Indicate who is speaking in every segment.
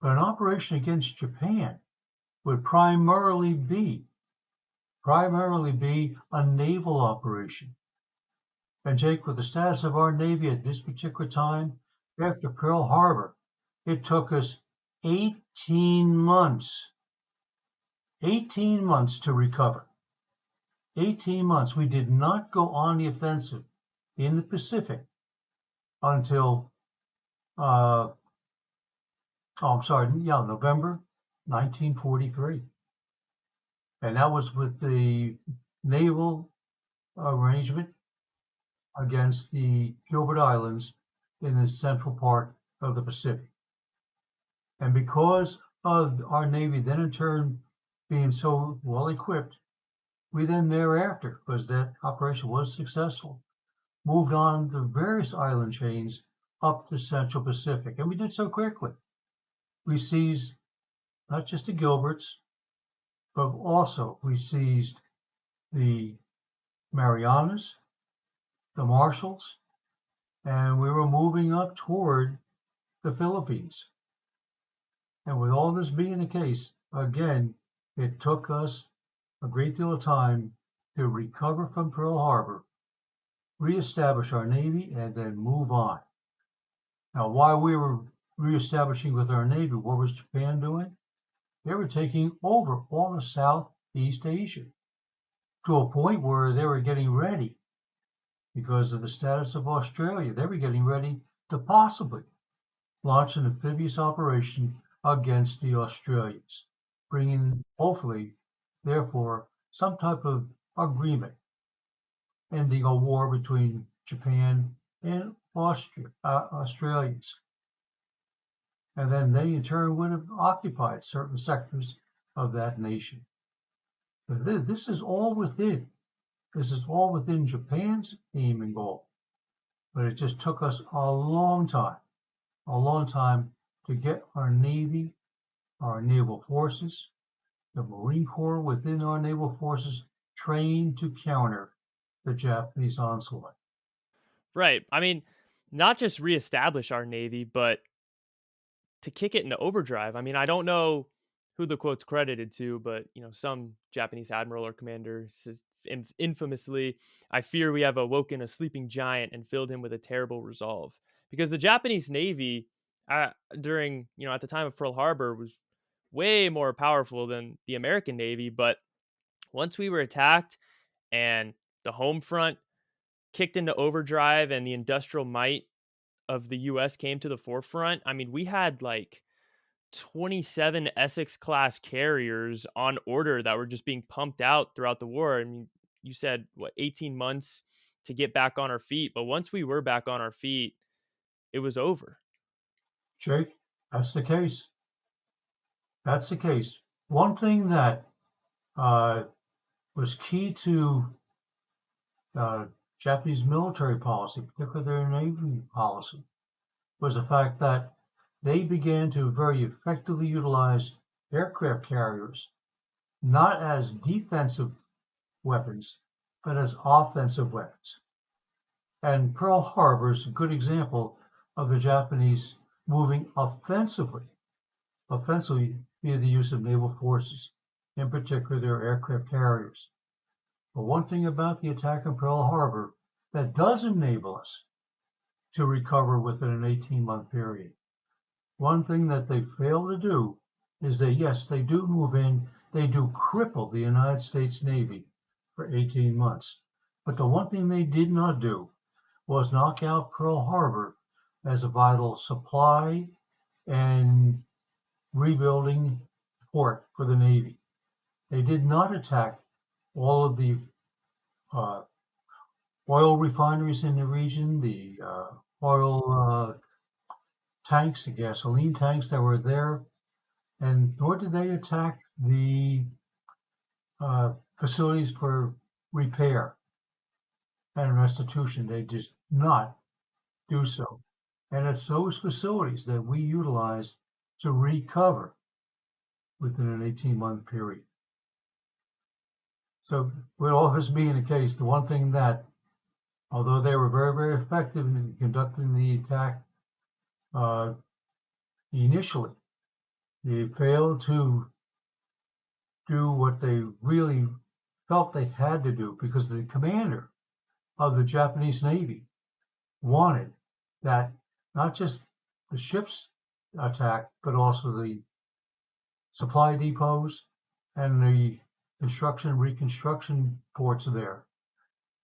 Speaker 1: But an operation against Japan would primarily be a naval operation. And Jake, with the status of our Navy at this particular time, after Pearl Harbor, it took us 18 months. 18 months to recover. 18 months. We did not go on the offensive in the Pacific until, November 1943. And that was with the naval arrangement against the Gilbert Islands in the central part of the Pacific. And because of our Navy then in turn being so well equipped, we then thereafter, because that operation was successful, moved on to various island chains up the Central Pacific. And we did so quickly. We seized not just the Gilberts, but also we seized the Marianas, the Marshalls, and we were moving up toward the Philippines. And with all this being the case, again, it took us a great deal of time to recover from Pearl Harbor, reestablish our Navy, and then move on. Now, while we were reestablishing with our Navy, what was Japan doing? They were taking over all of Southeast Asia to a point where they were getting ready, because of the status of Australia, they were getting ready to possibly launch an amphibious operation against the Australians, bringing, hopefully, therefore, some type of agreement, ending a war between Japan and Australians. And then they, in turn, would have occupied certain sectors of that nation. But this is all within Japan's aim and goal. But it just took us a long time to get our Navy, our naval forces, the Marine Corps within our naval forces trained to counter the Japanese onslaught.
Speaker 2: Right. I mean, not just reestablish our Navy, but to kick it into overdrive. I mean, I don't know who the quote's credited to, but some Japanese admiral or commander says infamously, "I fear we have awoken a sleeping giant and filled him with a terrible resolve." Because the Japanese Navy, during at the time of Pearl Harbor, was way more powerful than the American Navy. But once we were attacked and the home front kicked into overdrive and the industrial might of the US came to the forefront, I mean, we had like 27 Essex class carriers on order that were just being pumped out throughout the war. I mean, you said 18 months to get back on our feet, but once we were back on our feet, it was over.
Speaker 1: Jake, that's the case. That's the case. One thing that was key to Japanese military policy, particularly their Navy policy, was the fact that they began to very effectively utilize aircraft carriers, not as defensive weapons, but as offensive weapons. And Pearl Harbor is a good example of the Japanese moving offensively via the use of naval forces, in particular their aircraft carriers. But one thing about the attack on Pearl Harbor that does enable us to recover within an 18-month period. One thing that they fail to do is they do move in, they do cripple the United States Navy for 18 months. But the one thing they did not do was knock out Pearl Harbor as a vital supply and rebuilding port for the Navy. They did not attack all of the oil refineries in the region, the oil tanks, the gasoline tanks that were there, and nor did they attack the facilities for repair and restitution. They did not do so. And it's those facilities that we utilize to recover within an 18-month period. So with all this being the case, the one thing that, although they were very, very effective in conducting the attack initially, They failed to do what they really felt they had to do because the commander of the Japanese Navy wanted that not just the ships attacked, but also the supply depots and the construction reconstruction ports there.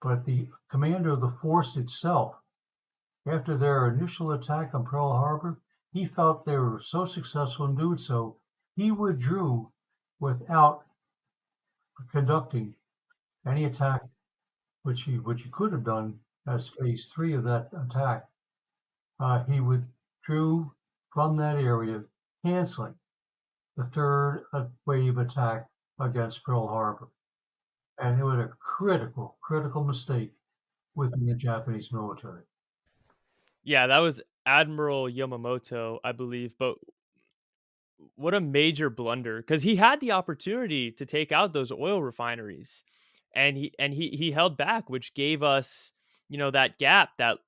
Speaker 1: But the commander of the force itself, after their initial attack on Pearl Harbor, he felt they were so successful in doing so, he withdrew without conducting any attack, which he could have done as phase three of that attack. He withdrew from that area, canceling the third wave attack against Pearl Harbor. And it was a critical mistake within the Japanese military.
Speaker 2: Yeah, that was Admiral Yamamoto, I believe. But what a major blunder, because he had the opportunity to take out those oil refineries, and he held back, which gave us, that gap, that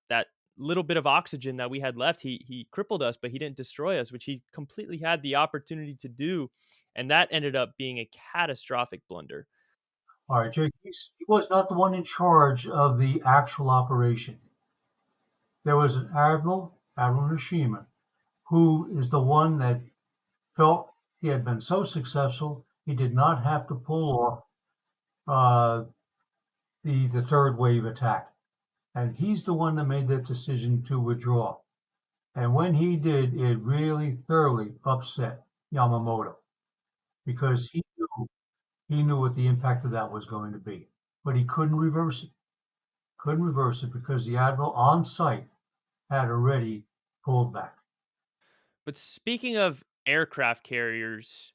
Speaker 2: little bit of oxygen that we had left. He crippled us, but he didn't destroy us, which he completely had the opportunity to do, and that ended up being a catastrophic blunder.
Speaker 1: All right, Jake, he was not the one in charge of the actual operation. There was an Admiral Nishima, who is the one that felt he had been so successful he did not have to pull off uh, the third wave attack. And he's the one that made that decision to withdraw. And when he did, it really thoroughly upset Yamamoto because he knew what the impact of that was going to be. But he couldn't reverse it. Couldn't reverse it because the admiral on site had already pulled back.
Speaker 2: But speaking of aircraft carriers,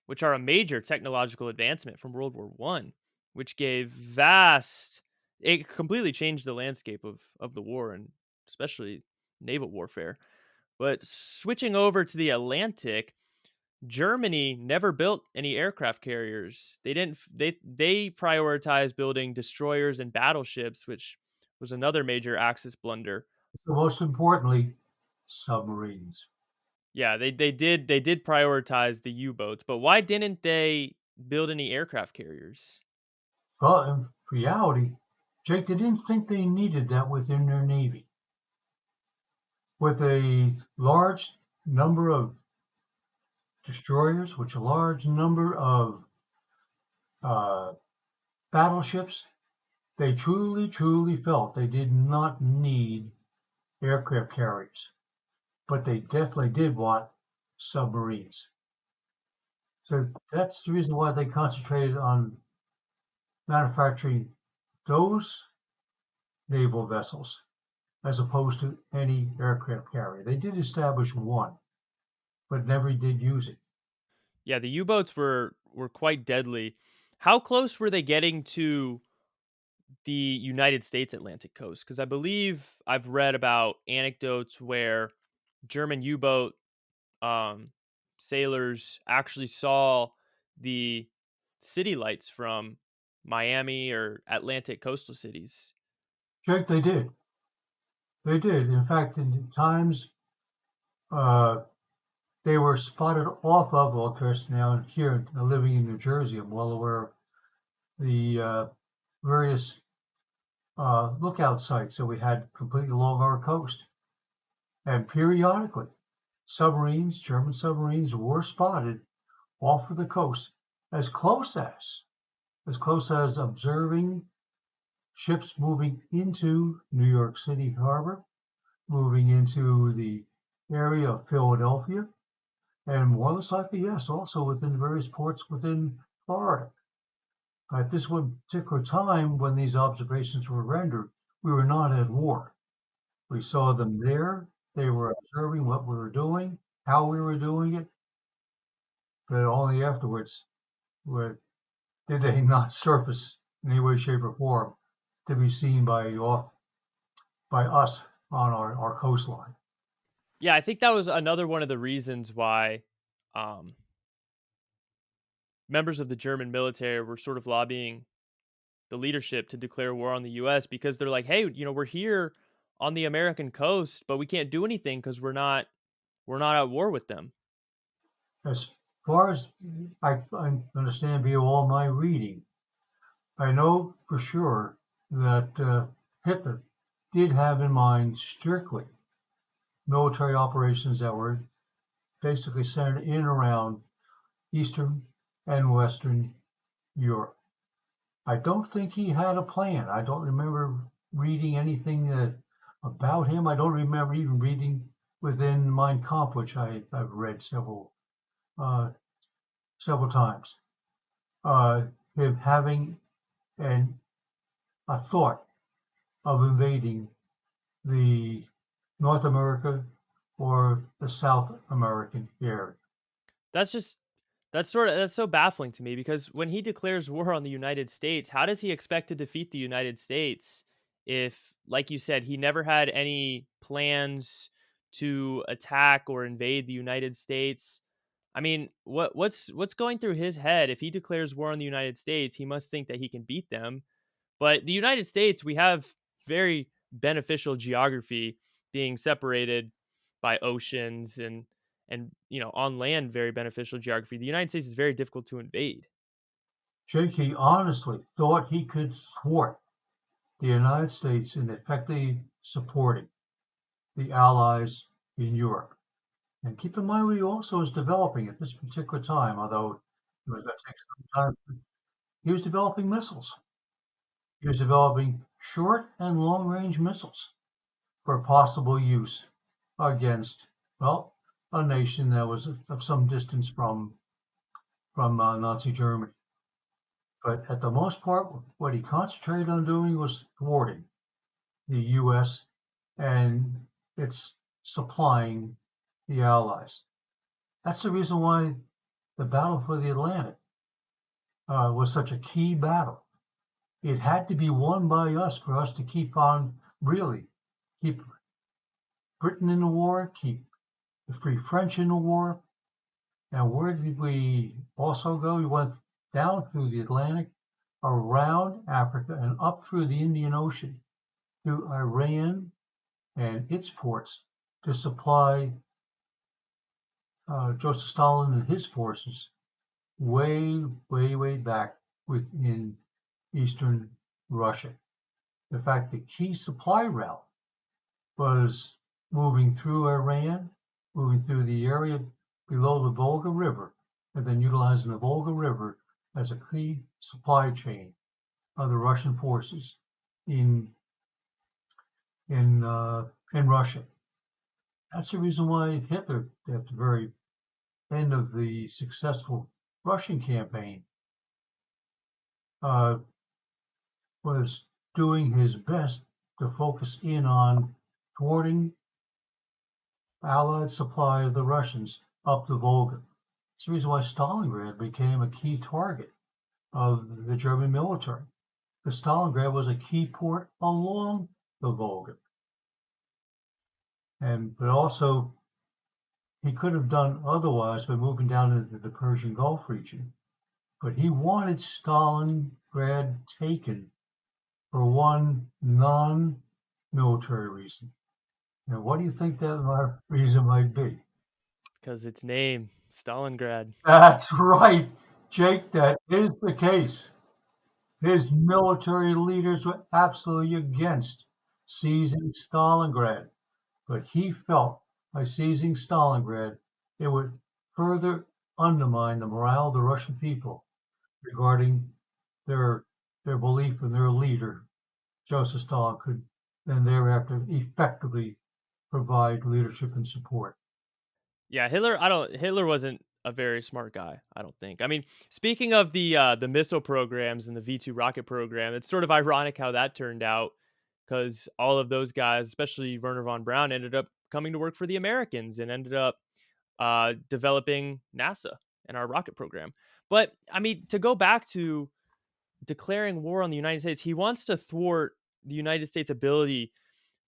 Speaker 2: which are a major technological advancement from World War One, which gave vast, it completely changed the landscape of the war, and especially naval warfare. But switching over to the Atlantic, Germany never built any aircraft carriers. They didn't. They prioritized building destroyers and battleships, which was another major Axis blunder.
Speaker 1: So most importantly, submarines.
Speaker 2: Yeah, they did prioritize the U-boats, but why didn't they build any aircraft carriers?
Speaker 1: Well, in reality, Jake, they didn't think they needed that within their Navy. With a large number of destroyers, which a large number of uh, battleships, they truly felt they did not need aircraft carriers, but they definitely did want submarines. So that's the reason why they concentrated on manufacturing those naval vessels as opposed to any aircraft carrier. They did establish one, but never did use it.
Speaker 2: Yeah, the U-boats were quite deadly. How close were they getting to the United States Atlantic coast? Because I believe I've read about anecdotes where German U-boat um, sailors actually saw the city lights from Miami or Atlantic coastal cities.
Speaker 1: Jake, they did. They did. In fact, in times uh, they were spotted off of, well, of course, now here living in New Jersey, I'm well aware of the various lookout sites that we had completely along our coast. And periodically, submarines, German submarines, were spotted off of the coast as close as, as close as observing ships moving into New York City harbor, moving into the area of Philadelphia, and more than likely, yes, also within various ports within Florida. At this one particular time, when these observations were rendered, we were not at war. We saw them there. They were observing what we were doing, how we were doing it, but only afterwards did they not surface in any way, shape, or form to be seen by us on our coastline.
Speaker 2: Yeah, I think that was another one of the reasons why um, members of the German military were sort of lobbying the leadership to declare war on the US, because they're like, "Hey, we're here on the American coast, but we can't do anything because we're not at war with them."
Speaker 1: As far as I understand via all my reading, I know for sure that Hitler did have in mind strictly military operations that were basically centered in and around Eastern and Western Europe. I don't think he had a plan. I don't remember reading anything about him. I don't remember even reading within Mein Kampf, which I've read uh, several times. Him having a thought of invading the North America or the South American area.
Speaker 2: That's just that's so baffling to me because when he declares war on the United States, how does he expect to defeat the United States if, like you said, he never had any plans to attack or invade the United States? I mean, what's going through his head if he declares war on the United States? He must think that he can beat them. But the United States, we have very beneficial geography, being separated by oceans and on land, very beneficial geography. The United States is very difficult to invade.
Speaker 1: Jake, he honestly thought he could thwart the United States in effectively supporting the Allies in Europe. And keep in mind what he also was developing at this particular time, although it was going to take some time. He was developing missiles. He was developing short and long range missiles for possible use against, well, a nation that was of some distance from Nazi Germany. But at the most part, what he concentrated on doing was thwarting the U.S. and its supplying the Allies. That's the reason why the battle for the Atlantic was such a key battle. It had to be won by us for us to keep Britain in the war, keep the Free French in the war. And where did we also go? We went down through the Atlantic, around Africa, and up through the Indian Ocean, through Iran and its ports to supply Joseph Stalin and his forces way, way, way back within Eastern Russia. In fact, the key supply route was moving through Iran, moving through the area below the Volga River, and then utilizing the Volga River as a key supply chain of the Russian forces in Russia. That's the reason why Hitler, at the very end of the successful Russian campaign, was doing his best to focus in on thwarting Allied supply of the Russians up the Volga. It's the reason why Stalingrad became a key target of the German military. Because Stalingrad was a key port along the Volga. But also, he could have done otherwise by moving down into the Persian Gulf region. But he wanted Stalingrad taken for one non-military reason. Now, what do you think that reason might be?
Speaker 2: Because its name, Stalingrad.
Speaker 1: That's right, Jake. That is the case. His military leaders were absolutely against seizing Stalingrad, but he felt by seizing Stalingrad, it would further undermine the morale of the Russian people regarding their belief in their leader, Joseph Stalin, could then thereafter effectively provide leadership and support.
Speaker 2: Yeah, Hitler wasn't a very smart guy, I don't think. I mean, speaking of the missile programs and the V2 rocket program, it's sort of ironic how that turned out because all of those guys, especially Werner von Braun, ended up coming to work for the Americans and ended up developing NASA and our rocket program. But I mean, to go back to declaring war on the United States, he wants to thwart the United States' ability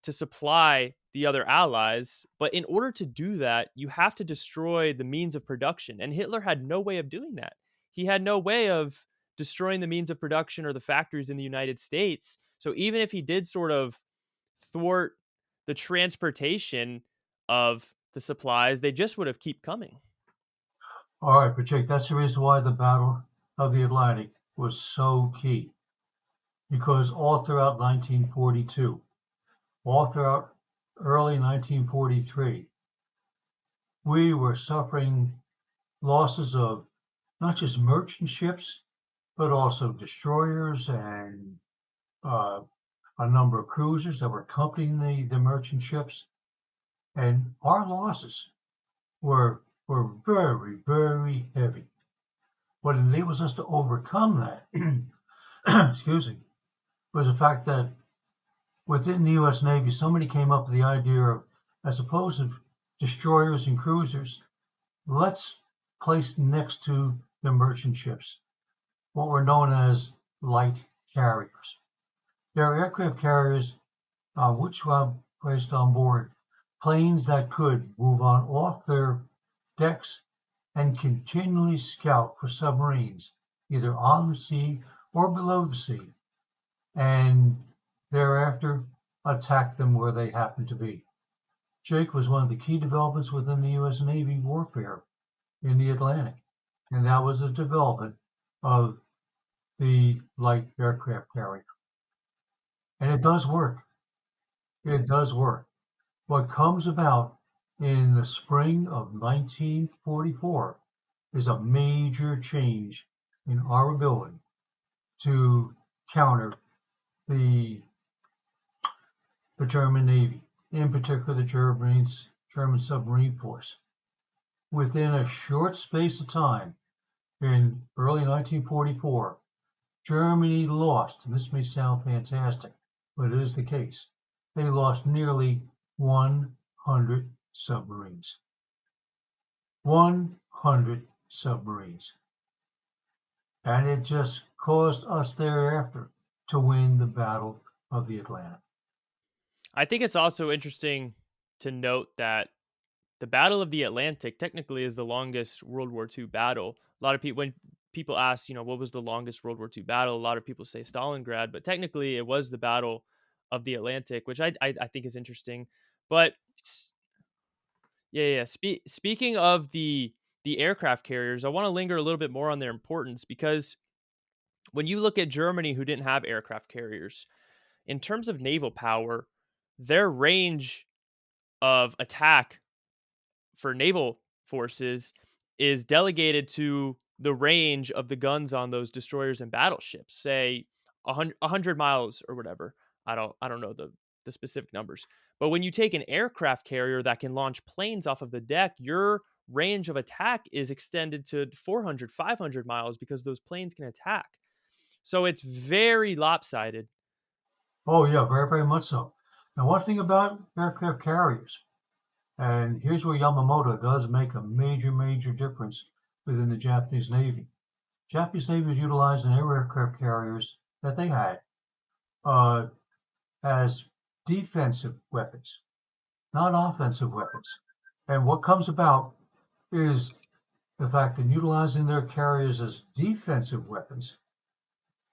Speaker 2: to supply the other allies. But in order to do that, you have to destroy the means of production. And Hitler had no way of doing that. He had no way of destroying the means of production or the factories in the United States. So even if he did sort of thwart the transportation of the supplies, they just would have keep coming.
Speaker 1: All right, but Jake, that's the reason why the Battle of the Atlantic was so key. Because all throughout 1942, all throughout early 1943, we were suffering losses of not just merchant ships, but also destroyers and uh, a number of cruisers that were accompanying the merchant ships. And our losses were very, very heavy. What enables us to overcome that, excuse me, was the fact that within the U.S. Navy, somebody came up with the idea of, as opposed to destroyers and cruisers, let's place next to the merchant ships what were known as light carriers. They're aircraft carriers which were placed on board planes that could move on off their decks and continually scout for submarines, either on the sea or below the sea, and thereafter attack them where they happen to be. Jake was one of the key developments within the U.S. Navy warfare in the Atlantic, and that was the development of the light aircraft carrier. And it does work. It does work. What comes about in the spring of 1944 is a major change in our ability to counter the German Navy, in particular the German submarine force. Within a short space of time, in early 1944, Germany lost, and this may sound fantastic, but it is the case, they lost nearly 100 submarines. 100 submarines. And it just caused us thereafter to win the Battle of the Atlantic.
Speaker 2: I think it's also interesting to note that the Battle of the Atlantic technically is the longest World War II battle. A lot of people, when people ask, what was the longest World War II battle, a lot of people say Stalingrad, but technically it was the Battle of the Atlantic, which I think is interesting. But yeah. Speaking of the aircraft carriers, I want to linger a little bit more on their importance because when you look at Germany, who didn't have aircraft carriers, in terms of naval power, their range of attack for naval forces is delegated to the range of the guns on those destroyers and battleships, say 100 miles or whatever. I don't know the specific numbers. But when you take an aircraft carrier that can launch planes off of the deck, your range of attack is extended to 400, 500 miles because those planes can attack. So it's very lopsided.
Speaker 1: Oh, yeah, very, very much so. Now, one thing about aircraft carriers, and here's where Yamamoto does make a major, major difference within the Japanese Navy. Japanese Navy was utilizing their aircraft carriers that they had uh, as defensive weapons, not offensive weapons. And what comes about is the fact that utilizing their carriers as defensive weapons,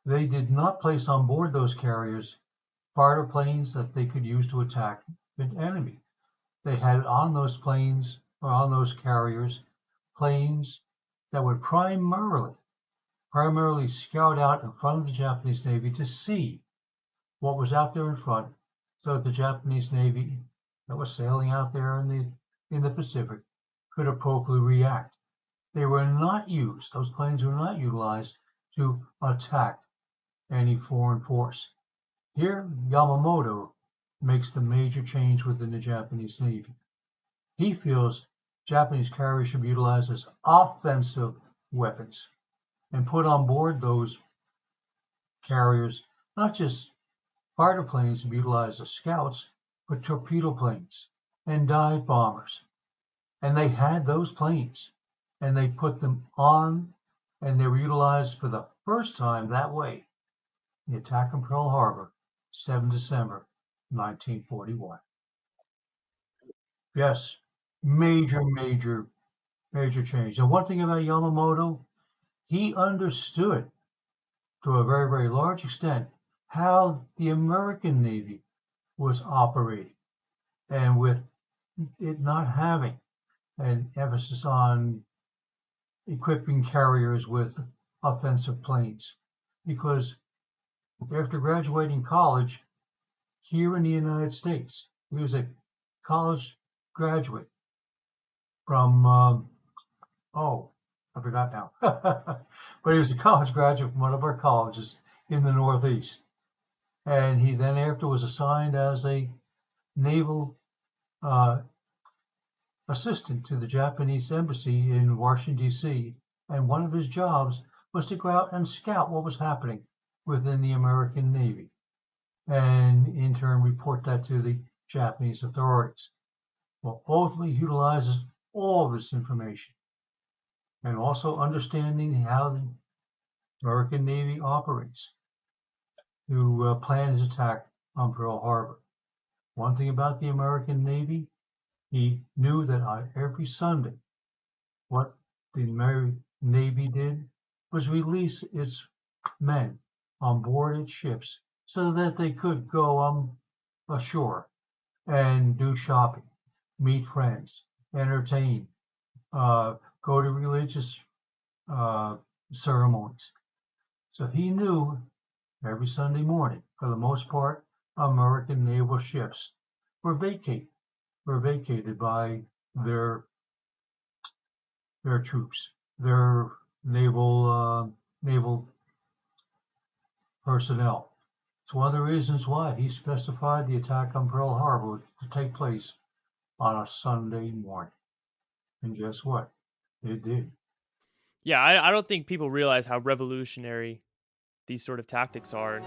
Speaker 1: they did not place on board those carriers fighter planes that they could use to attack the enemy. They had on those planes or on those carriers planes that would primarily scout out in front of the Japanese Navy to see what was out there in front, so that the Japanese Navy that was sailing out there in the Pacific could appropriately react. They were not used; those planes were not utilized to attack any foreign force. Here, Yamamoto makes the major change within the Japanese Navy. He feels Japanese carriers should be utilized as offensive weapons and put on board those carriers not just fighter planes to be utilized as scouts, but torpedo planes and dive bombers. And they had those planes and they put them on and they were utilized for the first time that way. The attack on Pearl Harbor, 7 December 1941. Yes, major, major, major change. And one thing about Yamamoto, he understood to a very, very large extent how the American Navy was operating. And with it not having an emphasis on equipping carriers with offensive planes. Because after graduating college here in the United States, he was a college graduate from, I forgot now. But he was a college graduate from one of our colleges in the Northeast. And he then after was assigned as a naval assistant to the Japanese embassy in Washington, D.C. And one of his jobs was to go out and scout what was happening within the American Navy and in turn report that to the Japanese authorities. Well, ultimately utilizes all of this information and also understanding how the American Navy operates to plan his attack on Pearl Harbor. One thing about the American Navy, he knew that on every Sunday, what the American Navy did was release its men on board its ships so that they could go ashore and do shopping, meet friends, entertain, go to religious ceremonies. So he knew every Sunday morning, for the most part, American naval ships were vacated by their troops, their naval personnel. It's one of the reasons why he specified the attack on Pearl Harbor to take place on a Sunday morning. And guess what? It did.
Speaker 2: Yeah, I don't think people realize how revolutionary these sort of tactics are.